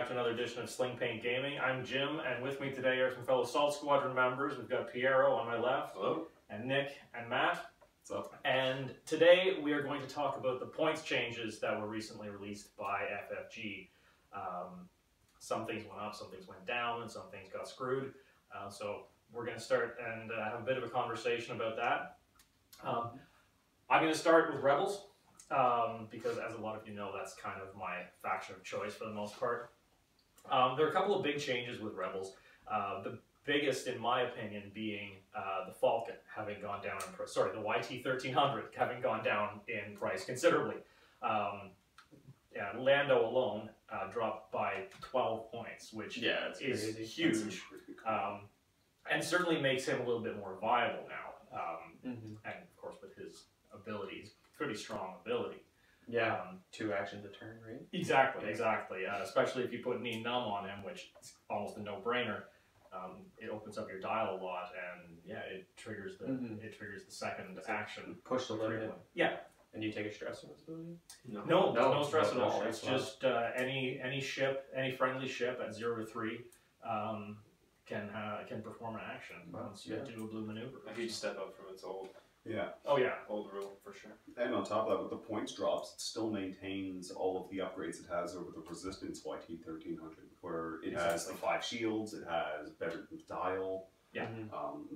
back to another edition of Sling Paint Gaming. I'm Jim, and with me today are some fellow Salt Squadron members. We've got Piero on my left. Hello. And Nick and Matt. What's up? And today we are going to talk about the points changes that were recently released by FFG. Some things went up, some things went down, and some things got screwed. So we're going to start and have a bit of a conversation about that. I'm going to start with Rebels. Because as a lot of you know, that's kind of my faction of choice for the most part. There are a couple of big changes with Rebels. The biggest, in my opinion, being the Falcon having gone down in price. Sorry, the YT-1300 having gone down in price considerably. Lando alone dropped by 12 points, which is huge. And certainly makes him a little bit more viable now. And of course, with his abilities. Pretty strong ability. Yeah, 2 actions a turn, right? Exactly, exactly. Especially if you put Knee Numb on him, which is almost a no-brainer. It opens up your dial a lot, and yeah, it triggers the the second action. Push the limit. Yeah. And you take a stress on this ability? No stress at all. It's just any ship, any friendly ship at 0 to 3 can perform an action once you do a blue maneuver. A huge step up from its old. Yeah. Oh yeah. Old rule for sure. And on top of that, with the points drops, it still maintains all of the upgrades it has over the Resistance YT-1300, where it has the 5 shields, it has better dial,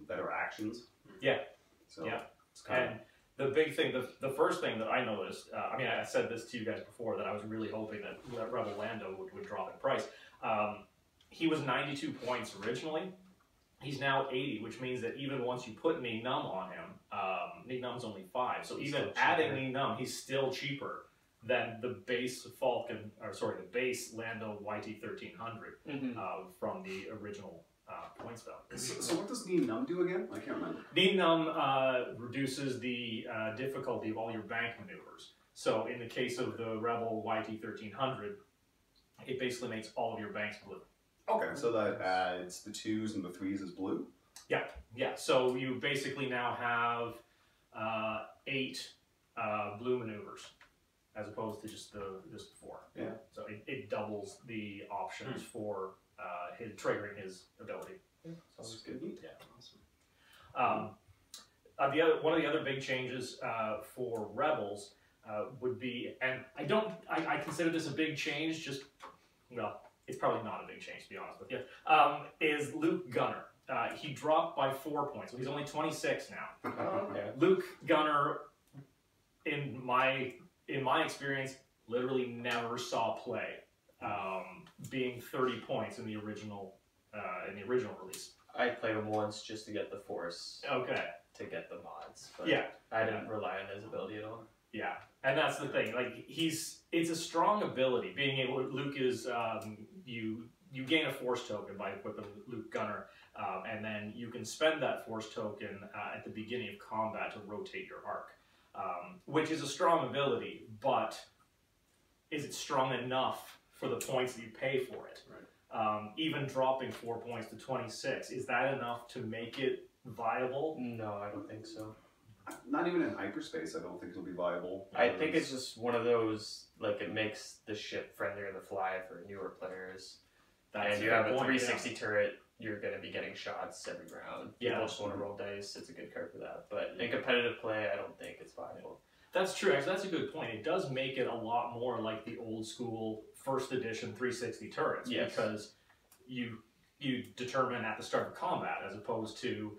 better actions. Yeah. So it's kind of... the big thing, the first thing that I noticed, I mean, I said this to you guys before, that I was really hoping that Rebel Lando would drop in price. He was 92 points originally. He's now 80, which means that even once you put Knee Numb on him, Knee Numb's only 5. So even adding Knee Numb, he's still cheaper than the base Falcon, or sorry, the base Lando YT-1300 from the original points value. So what does Knee Numb do again? I can't remember. Knee Numb reduces the difficulty of all your bank maneuvers. So in the case of the Rebel YT-1300, it basically makes all of your banks blue. Okay, so that adds the 2s and the 3s as blue? Yeah. So you basically now have 8 blue maneuvers, as opposed to just 4. Yeah. So it doubles the options for triggering his ability. Yeah, sounds good. Yeah, awesome. One of the other big changes for Rebels would be, and I consider this a big change. It's probably not a big change, to be honest with you, is Luke Gunner. He dropped by 4 points. So he's only 26 now. Okay. Luke Gunner, in my experience, literally never saw play, being 30 points in the original release. I played him once just to get the Force. Okay. To get the mods. But yeah. I didn't rely on his ability at all. Yeah. And that's the thing. Like it's a strong ability. Being able, Luke is you gain a Force token by equipping Luke Gunner, and then you can spend that Force token at the beginning of combat to rotate your arc, which is a strong ability. But is it strong enough for the points that you pay for it? Right. Even dropping 4 points to 26, is that enough to make it viable? No, I don't think so. Not even in hyperspace, I don't think it'll be viable. I think it's just one of those, like, it makes the ship friendlier to fly for newer players. And you have a 360 turret, you're going to be getting shots every round. People just want to roll dice, it's a good card for that. But in competitive play, I don't think it's viable. That's true, actually, that's a good point. It does make it a lot more like the old school first edition 360 turrets. Yes. Because you determine at the start of combat, as opposed to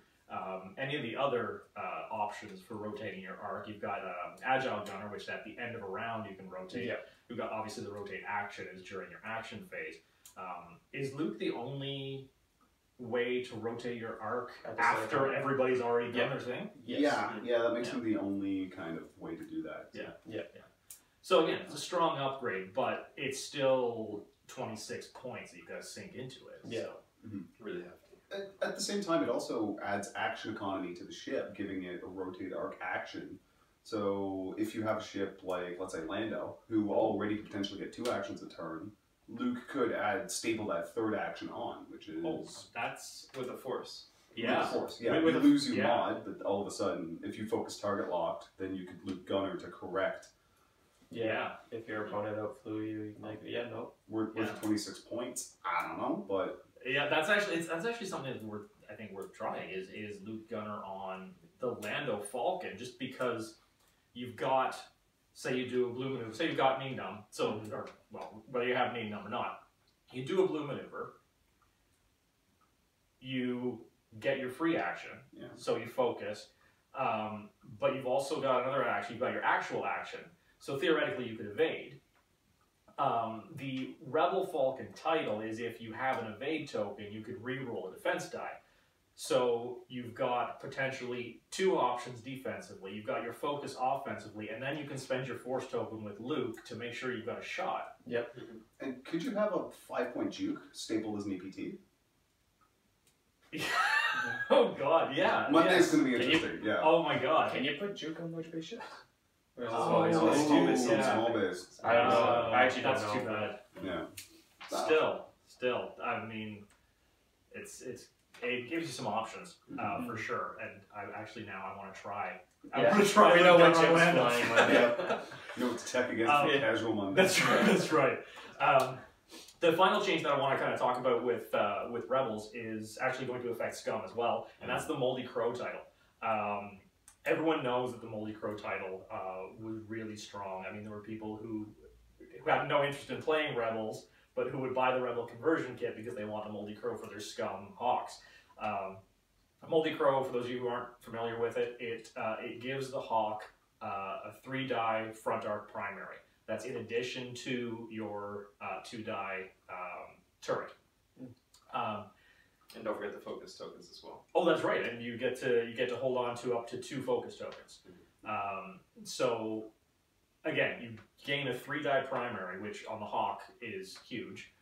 any of the other options for rotating your arc. You've got Agile Gunner, which at the end of a round you can rotate. Yeah. You've got obviously the rotate action is during your action phase. Is Luke the only way to rotate your arc after everybody's already done their thing? Yes. Yeah, that makes him the only kind of way to do that. Yeah. So again, it's a strong upgrade, but it's still 26 points that you've got to sink into it. Yeah. So. Really have to. At the same time, it also adds action economy to the ship, giving it a rotate arc action. So if you have a ship like, let's say, Lando, who already could potentially get 2 actions a turn, Luke could staple that 3rd action on, which is... that's with a Force. Yeah. With a Force, yeah. You lose your mod, but all of a sudden, if you focus target locked, then you could Luke Gunner to correct Yeah. If your opponent outflew you, you can like, yeah, no. Worth 26 points. I don't know, but Yeah, that's actually something that's I think worth trying is Luke Gunner on the Lando Falcon, just because you've got, say you do a blue maneuver, say you've got Mean Numb, so or well, whether you have Mean Numb or not, you do a blue maneuver, you get your free action, so you focus, but you've also got another action, you've got your actual action, so theoretically you could evade. The Rebel Falcon title is if you have an evade token, you could re-roll a defense die. So you've got potentially two options defensively. You've got your focus offensively, and then you can spend your force token with Luke to make sure you've got a shot. Yep. And could you have a 5-point juke stapled as an EPT? Oh God, yeah. Monday's going to be interesting. Yeah. Oh my God. Can you put juke on large base ships? Oh, small base. I don't know. I actually don't that's know. too bad. Yeah. Still, I mean, it gives you some options for sure. And I want to try. I want to try. We know what Gunner chips Lando. flying Monday. No tech against casual Monday. That's right. That's right. The final change that I want to kind of talk about with Rebels is actually going to affect Scum as well, and that's the Moldy Crow title. Everyone knows that the Moldy Crow title was really strong. I mean, there were people who had no interest in playing Rebels, but who would buy the Rebel conversion kit because they want the Moldy Crow for their Scum Hawks. Moldy Crow, for those of you who aren't familiar with it, it gives the Hawk a 3-die front arc primary. That's in addition to your 2-die turret. And don't forget the focus tokens as well. Oh, that's right, and you get to hold on to up to 2 focus tokens. So again, you gain a 3-die primary, which on the Hawk is huge,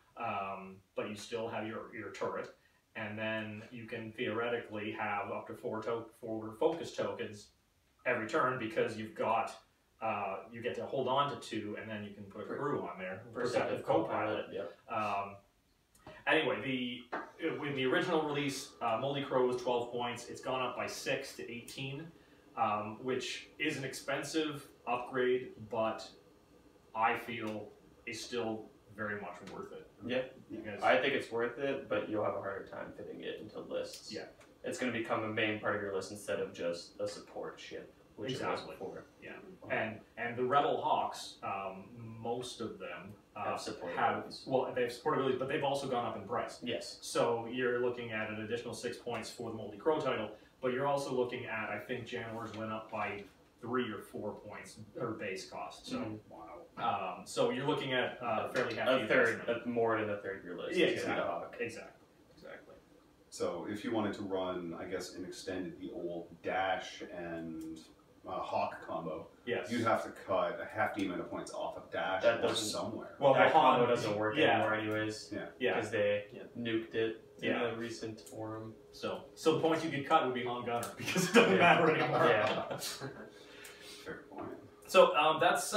but you still have your turret, and then you can theoretically have up to 4 focus tokens every turn because you've got you get to hold on to 2, and then you can put a crew on there, Perceptive Co-Pilot. Yep. Anyway, in the original release, Moldy Crow was 12 points. It's gone up by 6 to 18, which is an expensive upgrade, but I feel is still very much worth it. Yep. I think it's worth it, but you'll have a harder time fitting it into lists. Yeah. It's going to become a main part of your list instead of just a support ship, which it was before. Yeah. And the Rebel Hawks, most of them have support abilities. Well, they have support abilities, but they've also gone up in price. Yes. So you're looking at an additional 6 points for the Moldy Crow title, but you're also looking at, I think January's went up by 3 or 4 points or base cost. So wow. So you're looking at fairly hefty investment. More than a third of your list. Yeah, exactly. So if you wanted to run, I guess, an extended the old Dash and Hawk combo, yes, you'd have to cut a hefty amount of points off of Dash or somewhere. Well, that combo doesn't work anymore anyways. Yeah. Because they nuked it in a recent forum. So the points you could cut would be on Gunner because it doesn't matter anymore. Yeah. Fair point. So that's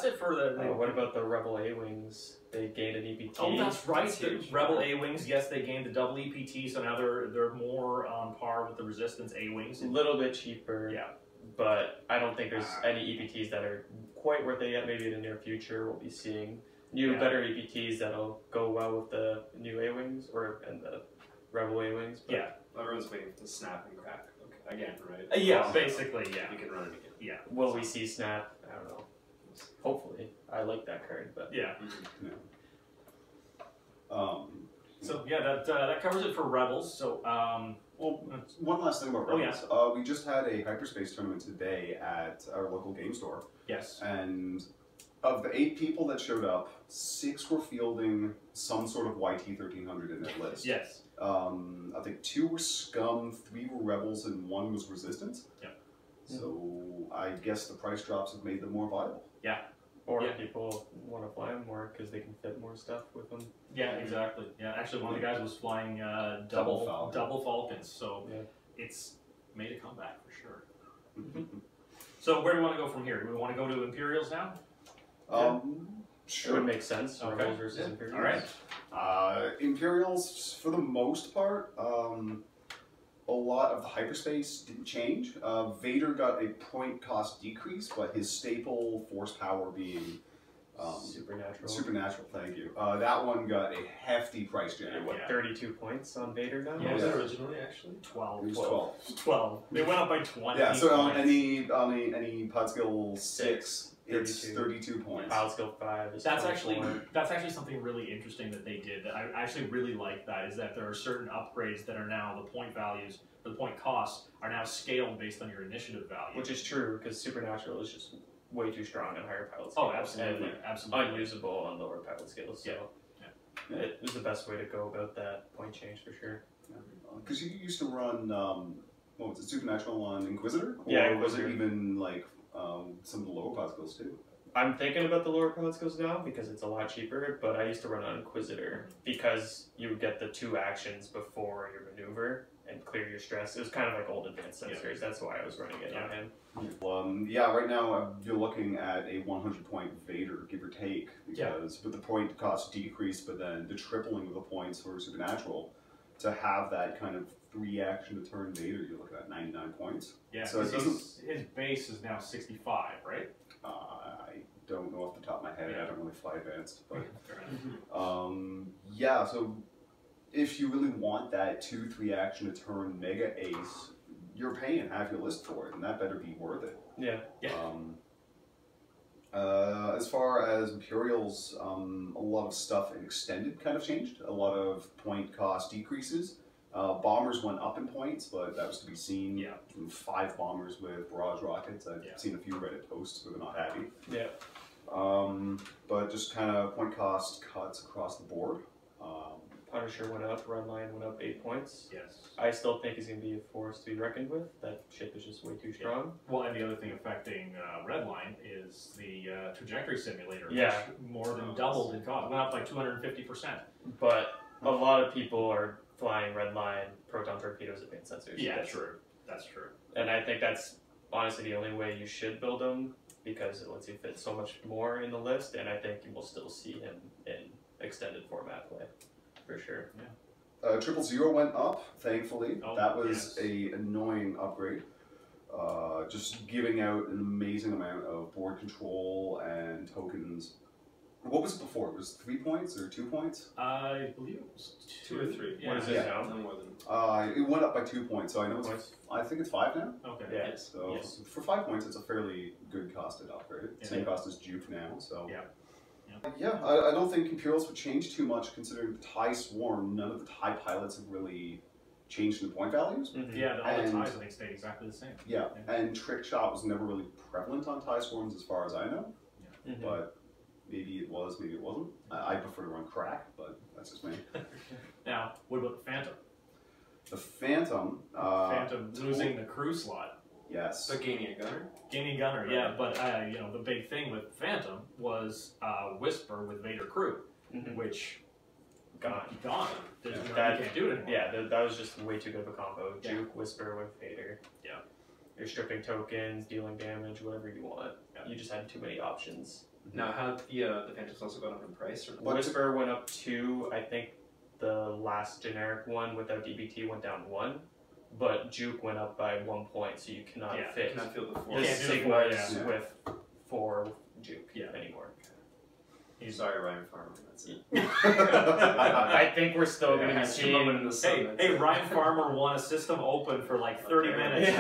it for the what about the Rebel A-Wings? They gained an EPT. Oh, that's right. The Rebel A-Wings, yes, they gained the double EPT, so now they're more on par with the Resistance A-Wings. A little bit cheaper. Yeah. But I don't think there's any EPTs that are quite worth it yet. Maybe in the near future we'll be seeing new, better EPTs that'll go well with the new A-Wings and the Rebel A-Wings. Yeah. Everyone's waiting for the snap and crack again, right? Yeah, basically, yeah. You can run it again. Yeah. Will we see snap? I don't know. Hopefully. I like that card, but yeah. So that covers it for Rebels. So well, one last thing about Rebels. We just had a hyperspace tournament today at our local game store. Yes. And of the 8 people that showed up, 6 were fielding some sort of YT 1300 in their list. Yes. I think 2 were Scum, 3 were Rebels, and 1 was Resistance. Yep. So I guess the price drops have made them more viable. Yeah. Or people want to fly them more because they can fit more stuff with them. Yeah, exactly. Yeah, actually, one of the guys was flying double Falcons, so it's made a comeback for sure. So where do we want to go from here? Do we want to go to Imperials now? Sure. It would make sense. Okay. Rebels versus Imperials. All right. Imperials, for the most part, a lot of the hyperspace didn't change. Vader got a point cost decrease, but his staple force power being Supernatural, thank you. That one got a hefty price jam. What, 32 points on Vader now? What was it originally, actually? 12. It was 12. They went up by 20. Yeah, so on points. any pod skill 6, it's 32 points. Pod skill 5 is That's 24. actually something really interesting that they did. That I actually really like that is that there are certain upgrades that are now the point values, or the point costs are now scaled based on your initiative value. Which is true, because Supernatural is just way too strong on higher pilot Oh, skills. absolutely, And absolutely. unusable on lower pilot skills. So it was the best way to go about that point change for sure. Because you used to run, what was it, Supernatural on Inquisitor? Or Yeah, was it Inquisitor. even like some of the lower pod skills too? I'm thinking about the lower pilot skills now because it's a lot cheaper, but I used to run on Inquisitor because you would get the 2 actions before your maneuver and clear your stress. It was kind of like old advanced sensors. That's why I was running it on him. Yeah, right now you're looking at a 100 point Vader, give or take, because with the point cost decrease, but then the tripling of the points for Supernatural, to have that kind of 3 action to turn Vader, you're looking at 99 points. Yeah, so it his base is now 65, right? I don't know off the top of my head. I don't really fly advanced, but Fair enough. yeah. So if you really want that 2-3 action to turn Mega Ace, you're paying half your list for it, and that better be worth it. Yeah. As far as Imperials, a lot of stuff in Extended kind of changed. A lot of point cost decreases. Bombers went up in points, but that was to be seen. Yeah. 5 bombers with barrage rockets. I've seen a few Reddit posts where they're not happy. Yeah. But just kind of point cost cuts across the board. Punisher went up, Redline went up 8 points. Yes. I still think he's going to be a force to be reckoned with. That ship is just way too strong. Well, and the other thing affecting Redline is the trajectory simulator, Yeah. which more than doubled in cost. Went up by 250%. But a lot of people are flying Redline, proton torpedoes, advanced sensors. Yeah, That's true. That's true. And I think that's honestly the only way you should build him because it lets you fit so much more in the list, and I think you will still see him in extended format play, for sure. Yeah. 000 went up, thankfully. Oh, that was a annoying upgrade. Just giving out an amazing amount of board control and tokens. What was it before? It was 3 points or 2 points? I believe it was 2 or 3. Yeah. What is it now? No more than. It went up by 2 points, so I know Points? I think it's 5 now. Okay. Yeah. So Yes. for 5 points, it's a fairly good costed upgrade. Yeah. Same cost as Juke now, so. Yeah. Yeah, I don't think Imperials would change too much considering the TIE Swarm. None of the TIE pilots have really changed in the point values. Mm-hmm. Yeah, all the And- ties I think stayed exactly the same. Yeah, and Trick Shot was never really prevalent on TIE Swarms as far as I know, Mhm. but maybe it was, maybe it wasn't. I prefer to run Crack, but that's just me. Now, what about the Phantom? The Phantom. Phantom losing the crew slot. Yes. But gaining a gunner? Gaining gunner, yeah, but you know, the big thing with Phantom was Whisper with Vader crew, Mhm. which Gone. There's Yeah. you That- can't do it anymore. Yeah, that was just way too good of a combo. Yeah. Juke, Whisper with Vader. Yeah. You're stripping tokens, dealing damage, whatever you want. Yeah. You just had too many options. Now, have the Phantoms also gone up in price? Or But- Whisper went up 2. I think the last generic one without DBT went down 1. But Juke went up by 1 point, so you cannot Yeah, fit Can I feel the the force? Can't do the Sigmas four, yeah. with 4 Juke Yeah. anymore. Sorry, Ryan Farmer. That's it. I think we're still going to be It's a moment in seeing... the sun. Hey, that's hey, it. Ryan Farmer won a system open for like 30 Okay. minutes.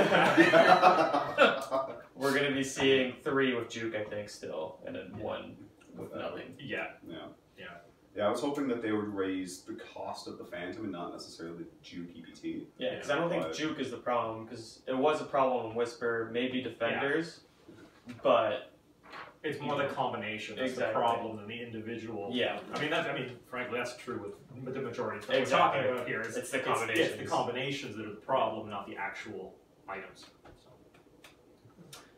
We're going to be seeing 3 with Juke, I think, still, and then 1 with nothing. Yeah. Yeah, I was hoping that they would raise the cost of the Phantom and not necessarily the Juke EBT. Yeah, because I don't think But- Juke is the problem, because it was a problem in Whisper, maybe Defenders, but It's more the combination that's Exactly. the problem than the individual. yeah, I mean, frankly, that's true with the majority of stuff Exactly. we're talking about here. It's the It's combinations. the combinations that are the problem, not the actual items. So.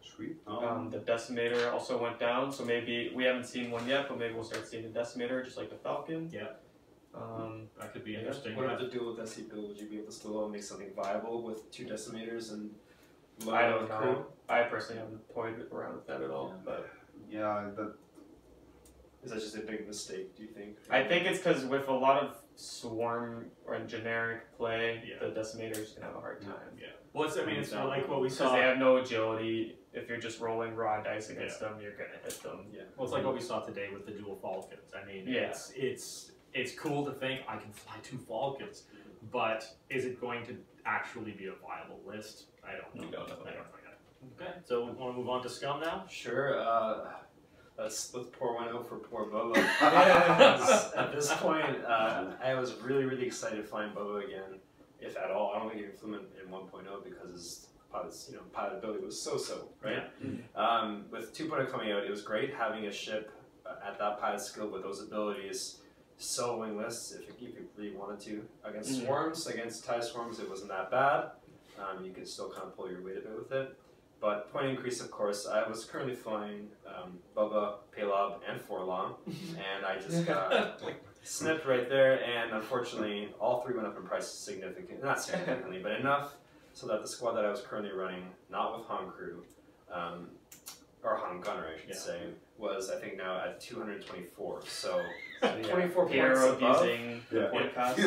Sweet. the Decimator also went down, so maybe, we haven't seen one yet, but maybe we'll start seeing the Decimator, just like the Falcon. Yeah. That could be Yeah. interesting. What about the dual with SC build? Would you be able to still make something viable with 2 decimators and low I don't crew? know. I personally haven't toyed around with that at all, Yeah. but Yeah, that Is that just a big mistake, do you think? I think it's because with a lot of swarm or generic play, the decimators can have a hard time. Yeah. Well, it's, I mean, it's like what we Because saw. they have no agility. If you're just rolling raw dice against them, you're gonna hit them. Yeah. Well, it's like what we saw today with the dual falcons. I mean, it's cool to think I can fly 2 falcons, but is it going to actually be a viable list? I don't know. We don't know. I don't know yet. Okay. So we want to move on to Scum now. Sure. Let's pour one out for poor Bubba. At this point, I was really excited flying Bubba again, if at all. I don't think he flew in 1.0 because his pilot ability was so, right? Yeah. With 2.0 coming out, it was great having a ship at that pilot skill with those abilities, soloing-less if you really wanted to. Against swarms, against TIE swarms, it wasn't that bad. You could still kind of pull your weight a bit with it. But point increase, of course, I was currently flying Bubba, Paylob, and Forlong, and I just got snipped right there, and unfortunately, all 3 went up in price not significantly, but enough so that the squad that I was currently running, not with Han Crew, or Han Gunner, I should say, was, I think, now at 224. So 24 Piero points above. using the point cost.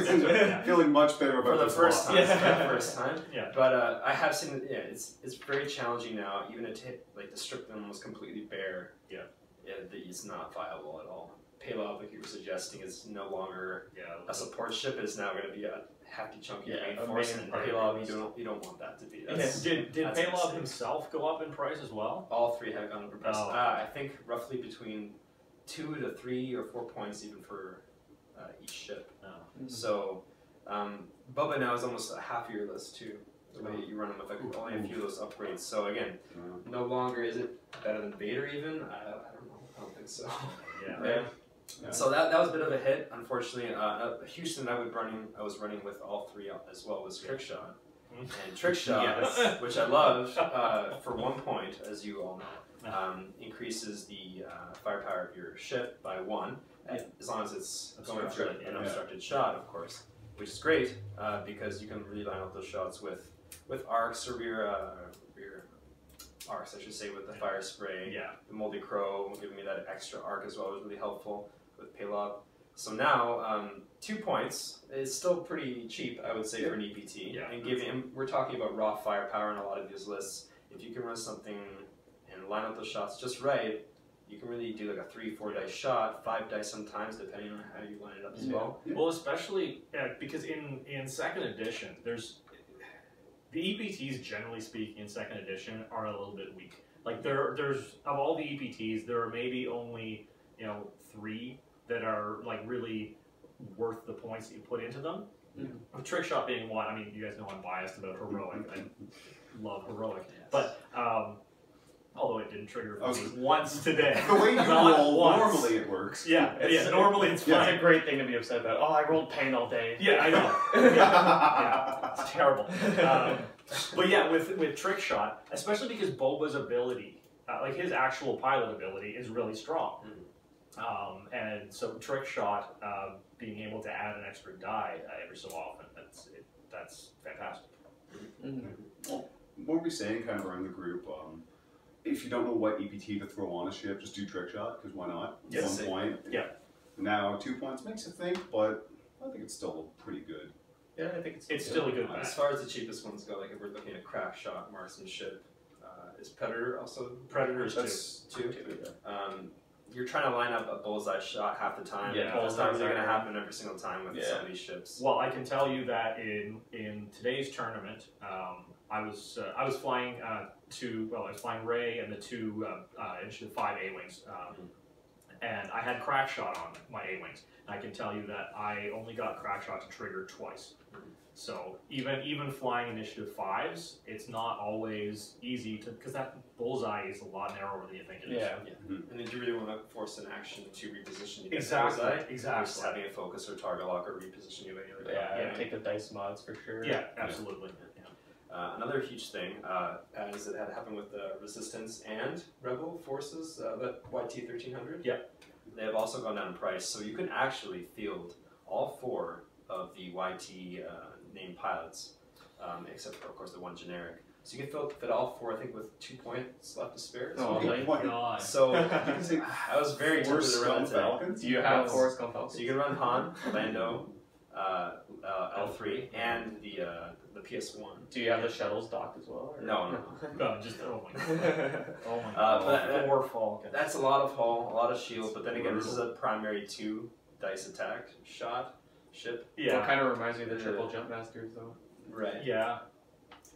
Feeling much better about For the first time. Yeah. First time. Yeah. But I have seen, it's very challenging now, even to strip them almost completely bare. Yeah. It's not viable at all. Paylob, like you were suggesting, is no longer Yeah. a support ship. It's now going to be a hefty, chunky main a force, main and part Paylob, of it. you don't want that to be. Did That's Paylob insane. himself go up in price as well? All 3 have gone up in price. Oh. I think roughly between 2 to 3 or 4 points even for each ship. Oh. So Bubba now is almost a half year list too. The way you run him with only a few of those upgrades. So again, no longer is it better than Vader even. I don't know. I don't think so. Yeah. Right? Yeah. So that was a bit of a hit, unfortunately. Houston, I was running with all 3 as well, was Trick Shot. And Trick Shot, which I loved, for 1 point, as you all know, increases the firepower of your ship by 1, as long as it's going through an obstructed shot, of course, which is great because you can really line up those shots with arcs or rear arcs, I should say, with the fire spray. Yeah. The Moldy Crow giving me that extra arc as well was really helpful with Paylob. So now, 2 points is still pretty cheap, I would say, for an EPT. Yeah. And we're talking about raw firepower in a lot of these lists. If you can run something and line up those shots just right, you can really do like a 3-4 dice shot, 5 dice sometimes, depending on how you line it up as well. Yeah. Well, especially because in 2nd edition, the EPTs, generally speaking, in 2nd edition are a little bit weak. Like there's of all the EPTs, there are maybe only 3 that are like really worth the points that you put into them. Mm-hmm. Trick Shot being one. I mean, you guys know I'm biased about heroic. I love heroic, but although it didn't trigger for me once today. The way you Not roll, once. normally it works. Yeah, normally it's fine. It's a great thing to be upset about. Oh, I rolled pain all day. Yeah, I know. Yeah, it's terrible. But yeah, with Trick Shot, especially because Boba's ability, like his actual pilot ability, is really strong. And so Trick Shot, being able to add an extra die every so often, that's fantastic. Well, what were we saying kind of around the group? If you don't know what EPT to throw on a ship, just do Trick Shot, because why not? Yes. 1 point. Yeah. Now 2 points makes you think, but I think it's still pretty good. Yeah, I think It's still a good bet. As far as the cheapest ones go, like if we're looking at Crack Shot, Marksmanship, is Predator also? Predators That's 2. You're trying to line up a bullseye shot half the time. Yeah, Bullseyes are bullseyes going to are- happen every single time with some of these ships. Well, I can tell you that in today's tournament, I was flying I was flying Ray and the 2 Initiative 5 A-Wings, and I had Crack Shot on my A-Wings. And I can tell you that I only got Crack Shot to trigger twice. So even flying Initiative 5s, it's not always easy to, because that bullseye is a lot narrower than you think it is. Yeah. And then you really want to force an action to reposition you. Exactly. Versus having a focus or target lock or reposition you any other way. Yeah, take the dice mods for sure. Yeah, absolutely. Another huge thing, as it had happened with the Resistance and Rebel forces, the YT 1300. Yeah. They have also gone down in price, so you can actually field all 4 of the YT named pilots, except for, of course, the 1 generic. So you can fit all 4, I think, with 2 points left to spare. Oh, my God. So I was very tempted to run Falcons. Do you have Forrest Gump Falcons? So you can run Han, Lando, L3 and the PS1. Do you have the shuttles docked as well? Or? No. No, just oh my god. Oh my But Four Falcons. that's a lot of hull, a lot of shield, but then again, this is a primary 2 dice attack ship. Yeah. It kind of reminds me of the triple jump masters though. Right. Yeah.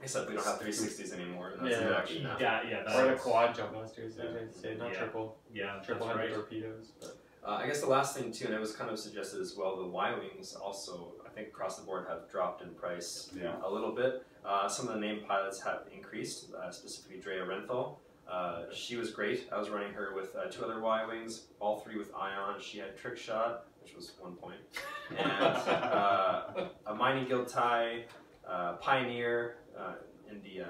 Except we don't have 360s anymore. That's Yeah. actually now. Yeah. Or the quad jump masters, they say, not Yeah. triple. Yeah, Triple that's headed right. torpedoes. But. I guess the last thing too, and it was kind of suggested as well, the Y-Wings also, I think across the board have dropped in price a little bit. Some of the named pilots have increased, specifically Drea Renthal. She was great. I was running her with 2 other Y-Wings, all 3 with Ion. She had trick shot, which was 1 point, and a Mining Guild tie, Pioneer in the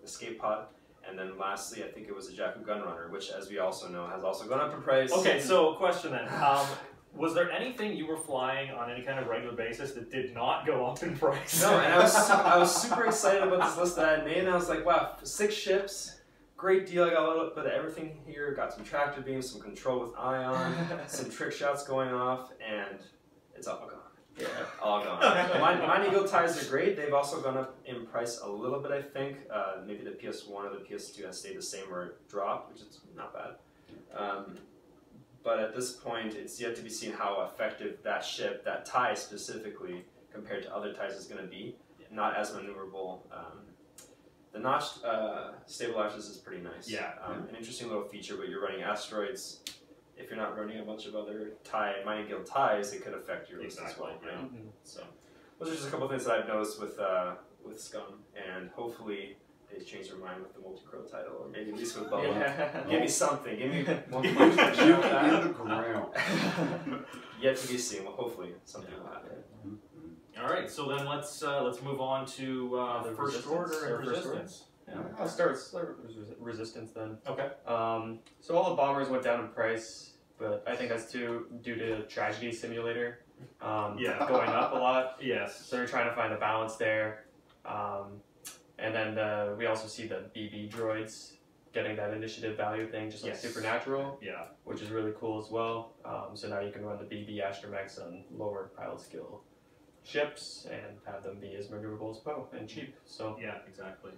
escape pod. And then lastly, I think it was a Jakku Gunrunner, which, as we also know, has also gone up in price. Okay, so question then. Was there anything you were flying on any kind of regular basis that did not go up in price? No, and I was super excited about this list that I had made, and I was like, wow, 6 ships, great deal. I got a little bit of everything here. Got some tractor beams, some control with Ion, some trick shots going off, and it's all gone. Yeah. All gone. Mining Guild ties are great. They've also gone up in price a little bit, I think. Maybe the PS1 or the PS2 has stayed the same or dropped, which is not bad. But at this point, it's yet to be seen how effective that ship, that tie specifically, compared to other ties is going to be. Not as maneuverable. The notched stabilizers is pretty nice. Yeah. An interesting little feature, but you're running asteroids. If you're not running a bunch of other Mining Guild ties, it could affect your list as well. Right? Mm-hmm. So those are just a couple of things that I've noticed with Scum, and hopefully they change their mind with the multi-crow title, or maybe at least with Bubba. Yeah. Give me something. Give me one You punch. in the ground. Yet to be seen. Well, hopefully something will happen. All right, so then let's move on to The first resistance, order and or first order? resistance. Yeah. I'll start with resistance then. Okay. So all the bombers went down in price, but I think that's due to Tragedy Simulator going up a lot. Yes. So they're trying to find a balance there. And then we also see the BB droids getting that initiative value thing, just like Supernatural, which is really cool as well. So now you can run the BB astromechs on lower pilot skill ships and have them be as maneuverable as Poe and cheap. So yeah, exactly.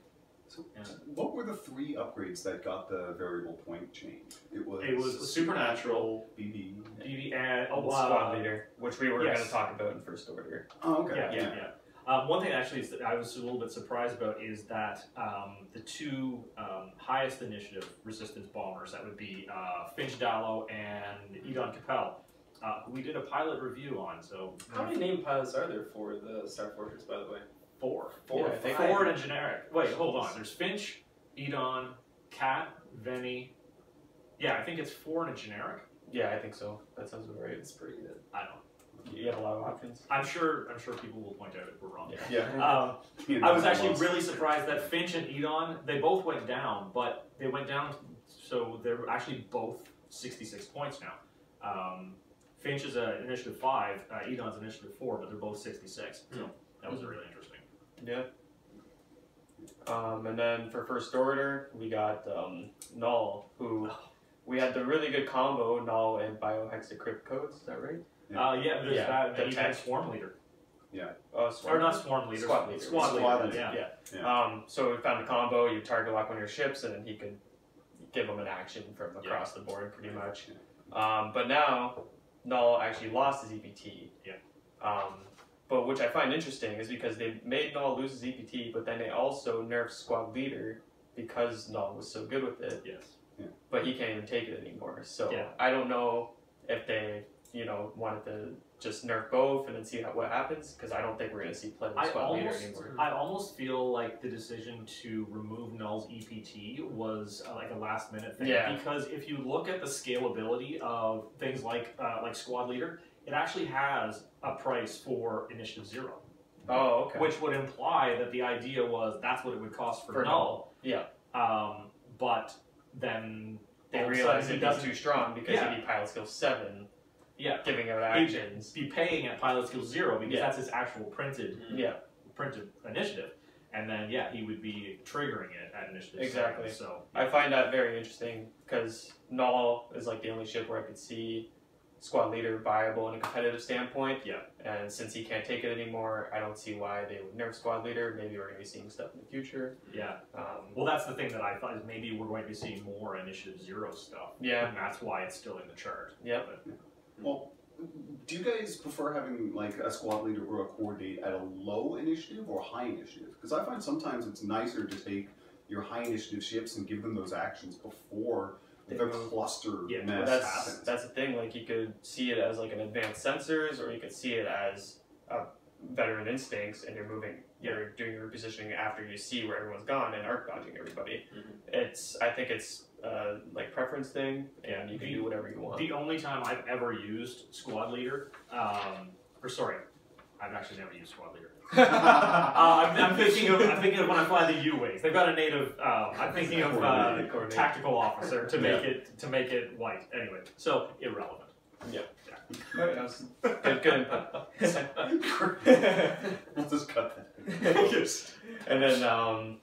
So, what were the 3 upgrades that got the variable point change? It was Supernatural, BB, and Squad Leader, which we were going to talk about in first order. Oh, okay. Yeah. One thing actually is that I was a little bit surprised about is that the 2 highest initiative resistance bombers, that would be Finch Dallow and Edon Capel, we did a pilot review on. So How many named pilots are there for the Star Fortress, by the way? 4. Four. Yeah, I think 4 in a generic. Wait, hold on. There's Finch, Edon, Cat, Venny. Yeah, I think it's 4 in a generic. Yeah, I think so. That sounds about right. It's pretty good. I don't. You have a lot of options. I'm sure people will point out if we're wrong. Yeah. I was actually really surprised that Finch and Edon, they both went down, but they went down, so they're actually both 66 points now. Finch is initiative 5, Edon's initiative 4, but they're both 66. So that was really interesting. Yeah. And then for first order, we got Null, who we had the really good combo, Null and Biohexacrypt codes, is that right? There's that, the and tech. Swarm Leader. Yeah. Or not Swarm Leader. Squad Leader. Squad Leader, Yeah. So we found the combo, you target lock one of your ships, and then he could give them an action from across the board, pretty much. But now, Null actually lost his EPT. Yeah. But which I find interesting is because they made Null lose his EPT, but then they also nerfed Squad Leader because Null was so good with it. Yes. Yeah. But he can't even take it anymore. So Yeah. I don't know if they, wanted to just nerf both and then see what happens, because I don't think we're going to see play with Squad Leader anymore. I almost feel like the decision to remove Null's EPT was like a last minute thing. Yeah. Because if you look at the scalability of things like Squad Leader, it actually has a price for Initiative 0. Oh, okay. Which would imply that the idea was that's what it would cost for Null. Yeah. But then they realized it was too strong because you need pilot skill 7. Yeah. Giving out actions. He'd be paying at pilot skill 0 because that's his actual printed initiative. And then he would be triggering it at initiative 7. So I find that very interesting because Null is like the only ship where I could see Squad Leader viable in a competitive standpoint. Yeah. And since he can't take it anymore, I don't see why they would nerf squad leader. Maybe we're going to be seeing stuff in the future. Yeah. Well, that's the thing that I thought is maybe we're going to be seeing more Initiative 0 stuff. Yeah. And that's why it's still in the chart. Yep. But, Well, do you guys prefer having like a squad leader or a coordinate at a low initiative or high initiative? Because I find sometimes it's nicer to take your high initiative ships and give them those actions before the cluster mess happens. That's the thing. Like you could see it as like an advanced sensors, or you could see it as a veteran instincts, and you're doing your repositioning after you see where everyone's gone and arc dodging everybody. I think it's like preference thing, and you can do whatever you want. The only time I've ever used squad leader, I've actually never used squad leader. I'm thinking of when I fly the U-Wings. They've got a native. I'm thinking of tactical officer to make it white. Anyway, so irrelevant. Yeah. Good input. We'll just cut that. And then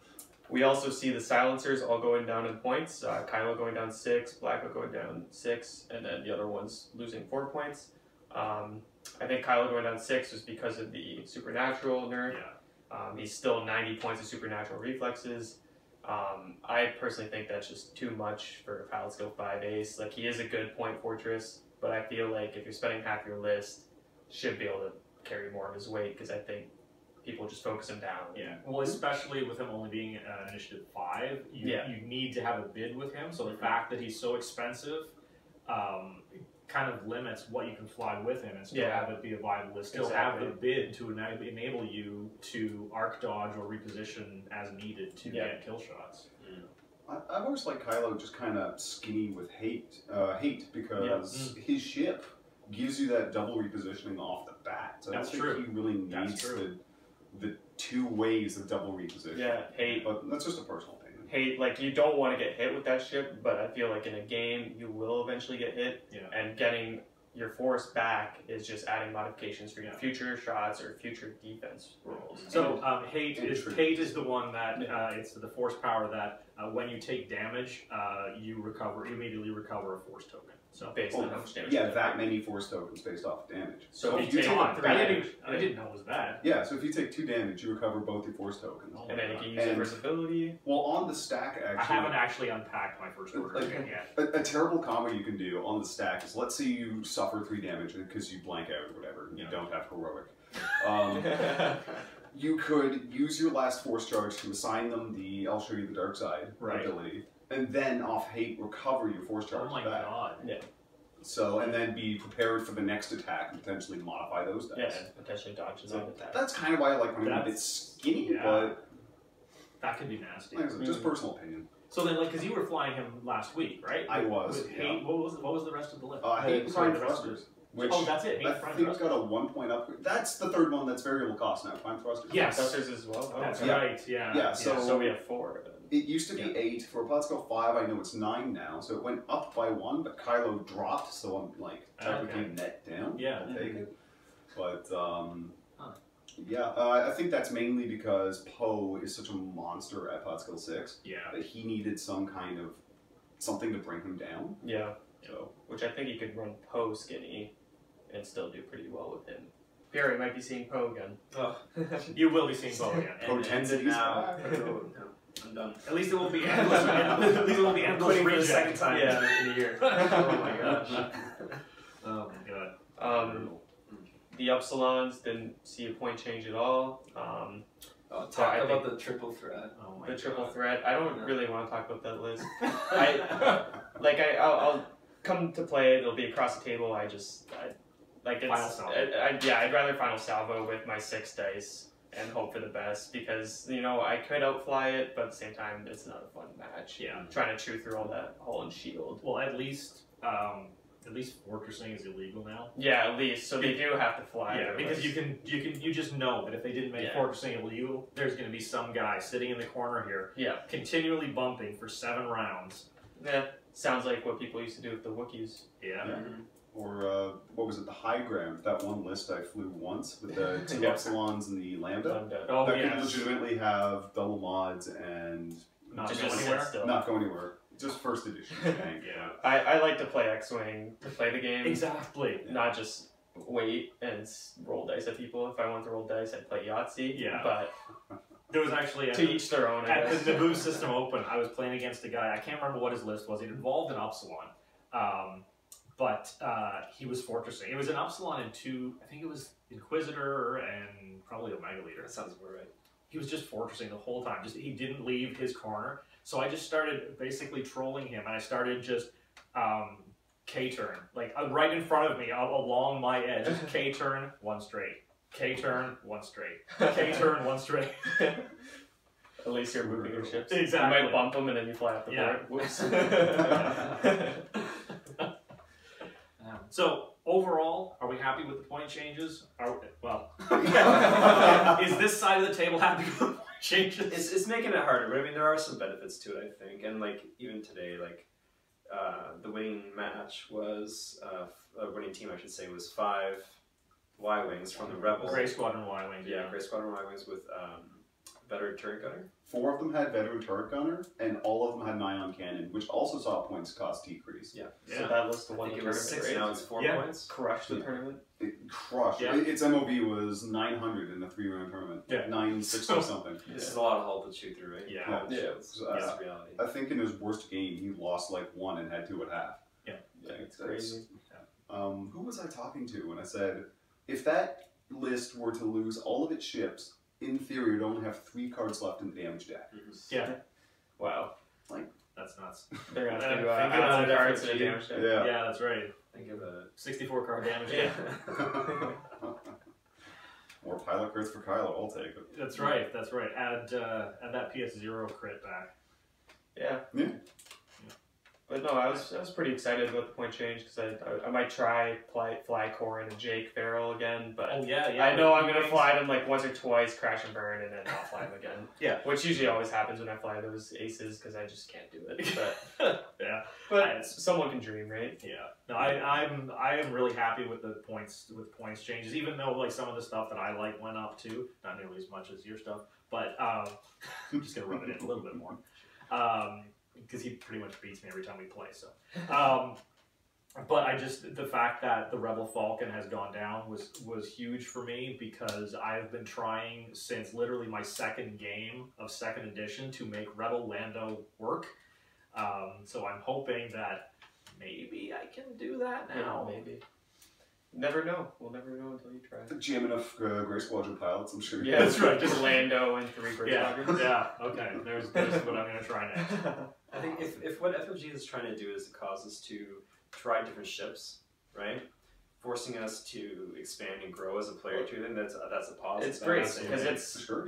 we also see the silencers all going down in points. Kylo going down 6, Blacko going down 6, and then the other ones losing 4 points. I think Kylo going down 6 was because of the supernatural nerf. Yeah. He's still 90 points of supernatural reflexes. I personally think that's just too much for a pilot skill 5 ace. Like, he is a good point fortress, but I feel like if you're spending half your list, should be able to carry more of his weight, because I think people just focus him down. Yeah. Well, especially with him only being initiative 5, you need to have a bid with him. So the fact that he's so expensive kind of limits what you can fly with him and still have it be a viable list. Still have the bid to enable you to arc dodge or reposition as needed to get kill shots. I've always liked Kylo just kind of skinny with hate because his ship gives you that double repositioning off the bat. So That's I think true. he really needs the 2 ways of double reposition. Yeah, hate. But that's just a personal opinion. Hate, like, you don't want to get hit with that ship, but I feel like in a game you will eventually get hit, and getting your force back is just adding modifications for your future shots or future defense rolls. So hate is the one that it's the force power that when you take damage, you immediately recover a force token. So based on how much damage. Yeah, that many force tokens based off damage. So if you take 3 damage, I didn't know it was that. Yeah, so if you take 2 damage, you recover both your force tokens. And then you can use invisibility. Well, on the stack, actually, I haven't actually unpacked my first order yet. A terrible combo you can do on the stack is, let's say you suffer 3 damage because you blank out or whatever, and you don't have heroic. You could use your last force charge to assign them the I'll show you the dark side ability, and then off hate recover your force charge back. God. Yeah. So, and then be prepared for the next attack and potentially modify those dice. Yeah, and potentially dodge his own attack. That's kind of why I like when I'm a bit skinny, but that could be nasty. Like I said, just personal opinion. So then, like, because you were flying him last week, right? I was. With hate, what was the rest of the list? Hate and prime thrusters. Which that's it. Hate I think got a 1 point upgrade. That's the 3rd one that's variable cost now. Prime thrusters. Yes, thrusters as well. Oh, that's right. Yeah. So we have 4. It used to be 8. For a Potskill 5, I know it's 9 now. So it went up by 1, but Kylo dropped, so I'm like technically net down. Yeah. I'll take it. But I think that's mainly because Poe is such a monster at Potskill 6 that he needed some kind of something to bring him down. Yeah. So, which I think you could run Poe skinny and still do pretty well with him. Piero, you might be seeing Poe again. Oh. You will be seeing Poe again. Poe tends it now. I'm done. At least it won't be endless. At least it won't be endless for the reject. second time in a year. Oh my gosh. Oh my god. The Upsilons didn't see a point change at all. Talk about the triple threat. Oh my the triple god. threat. I don't really want to talk about that list. I'll come to play it. It'll be across the table. I'd rather final salvo with my 6 dice and hope for the best, because I could outfly it, but at the same time it's not a fun match. Yeah. Trying to chew through all that hull and shield. Well, at least fortressing is illegal now. Yeah, at least. So they do have to fly. Yeah, because you just know that if they didn't make fortressing illegal, there's going to be some guy sitting in the corner here, continually bumping for 7 rounds. Yeah, sounds like what people used to do with the Wookiees. Yeah. Or what was it, the high ground? That one list I flew once with the 2 Upsilons and the Lambda. Oh, that could legitimately have double mods and not just go anywhere. Not go anywhere. Just 1st edition. Yeah. I like to play X-Wing to play the game. Exactly. Not just wait and roll dice at people. If I want to roll dice, I'd play Yahtzee. Yeah. But there was actually to each their own. At the Naboo System Open, I was playing against a guy. I can't remember what his list was. It involved an Upsilon, but he was fortressing. It was an Upsilon and two. I think it was Inquisitor and probably Omega Leader. That sounds about right. He was just fortressing the whole time. He didn't leave his corner. So I just started basically trolling him, and I started just K-turn, like right in front of me, along my edge. Just K-turn, one straight. K-turn, one straight. K-turn, one straight. At least you're moving your ships. Exactly. You might bump them and then you fly up the board. Whoops. So overall, are we happy with the point changes? Is this side of the table happy with the point changes? It's making it harder, but I mean there are some benefits to it, I think, and like even today, like the winning match was winning team, I should say, was 5 Y-wings from the Rebels. Grey Squadron Y-wings. Yeah, Grey Squadron Y-wings with veteran turret gunner. 4 of them had veteran turret gunner, and all of them had ion cannon, which also saw points cost decrease. Yeah. So that was the I one think the it was tournament 6, rated. now it's 4 points. Crushed the tournament. It crushed. Yeah. Its MOV was 900 in the 3-round tournament. Yeah. 960 or something. This is a lot of hull to chew through, right? Yeah. It's reality. I think in his worst game, he lost like 1 and had 2 at half. Yeah. It's crazy. Who was I talking to when I said, if that list were to lose all of its ships, in theory, you'd only have 3 cards left in the damage deck. Yeah. Wow. That's nuts. They're going to Think add about some it, cards to FFG. the damage deck. Yeah. Yeah, that's right. Think of a 64 card damage. Yeah. More pilot crits for Kylo, I'll take it. That's right. That's right. Add that PS0 crit back. Yeah. Yeah. But no, I was pretty excited about the point change because I might try fly Corin and Jake Farrell again, but Oh yeah. I know I'm gonna fly them like once or twice, crash and burn, and then not fly them again. Yeah. Which usually always happens when I fly those aces because I just can't do it. But Yeah. but someone can dream, right? Yeah. No, I am really happy with the points changes, even though like some of the stuff that I like went up too, not nearly as much as your stuff, but I'm just gonna rub it in a little bit more. Because he pretty much beats me every time we play. So, but the fact that the Rebel Falcon has gone down was huge for me because I've been trying since literally my second game of 2nd edition to make Rebel Lando work. So I'm hoping that maybe I can do that now. Yeah, maybe. Never know. We'll never know until you try. Jam enough Grey Squadron pilots, I'm sure. Yeah, that's right. Just Lando and 3 Grey Squadrons. Yeah. Okay. There's what I'm gonna try next. I think if what FFG is trying to do is to cause us to try different ships, right? Forcing us to expand and grow as a player too, then that's a positive. It's great because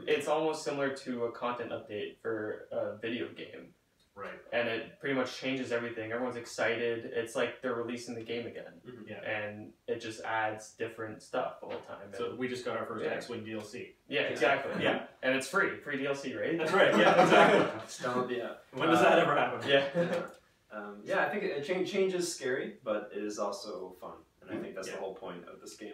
it's almost similar to a content update for a video game. Right. And it pretty much changes everything. Everyone's excited. It's like they're releasing the game again. Mm-hmm. Yeah. And it just adds different stuff all the time. So we just got our first Yeah. X-Wing DLC. Yeah, exactly. Yeah. And it's free DLC, right? That's right. Yeah, exactly. Still, yeah. When does that ever happen? Yeah. Yeah, I think change is scary, but it is also fun, and I think that's the whole point of this game.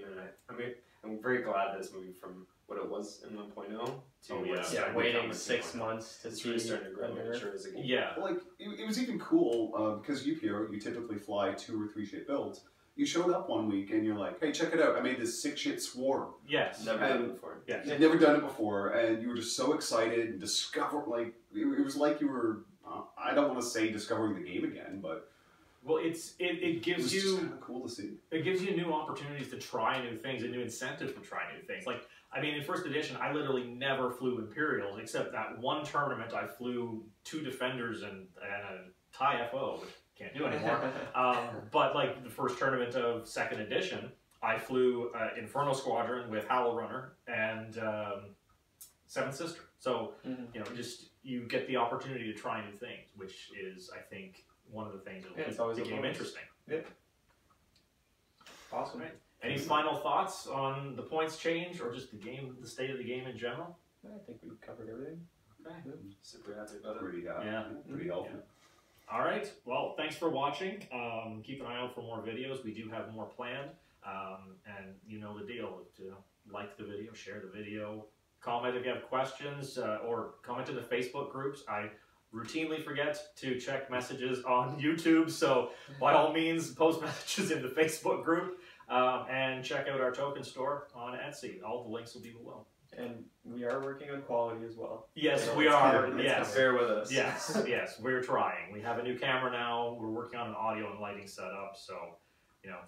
And I'm very glad that it's moving from what it was in 1.0 to what's starting to waiting become in 6 2.0. months to It's see really starting to grow and under. mature as a game. Yeah. Like, it was even cool, because you, Piero, you typically fly 2 or 3 ship builds. You showed up one week and you're like, hey, check it out, I made this 6-ship swarm. Yes. Never done it before. Yeah. You'd never done it before, and you were just so excited and like, it was like you were, I don't want to say discovering the game again, but Well, it gives was you just kind of cool to see. it gives you new opportunities to try new things and new incentives to try new things. Like, I mean, in 1st edition, I literally never flew Imperials except that one tournament I flew 2 Defenders and a TIE FO, which can't do anymore. But like the first tournament of 2nd edition, I flew Inferno Squadron with Howl Runner and 7th Sister. So you get the opportunity to try new things, which is, I think, one of the things that it's always makes the game bonus. interesting. Yeah. Awesome. Right. Any final thoughts on the points change or just the state of the game in general? I think we covered everything. Okay. Super happy about it. Pretty, Yeah. pretty healthy. All right. Well, thanks for watching. Keep an eye out for more videos. We do have more planned. And you know the deal. Like the video, share the video, comment if you have questions, or comment in the Facebook groups. I routinely forget to check messages on YouTube, so by all means, post messages in the Facebook group. And check out our token store on Etsy. All the links will be below. And we are working on quality as well. Yes, we are. Yes. Bear with us. Yes, yes, we're trying. We have a new camera now. We're working on an audio and lighting setup. So, you know,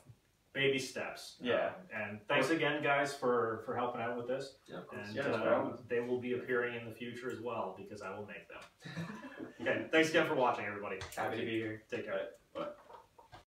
baby steps. Yeah. And thanks again, guys, for helping out with this. Yeah, of course. And they will be appearing in the future as well because I will make them. Okay, thanks again for watching, everybody. Happy to be here. Take care.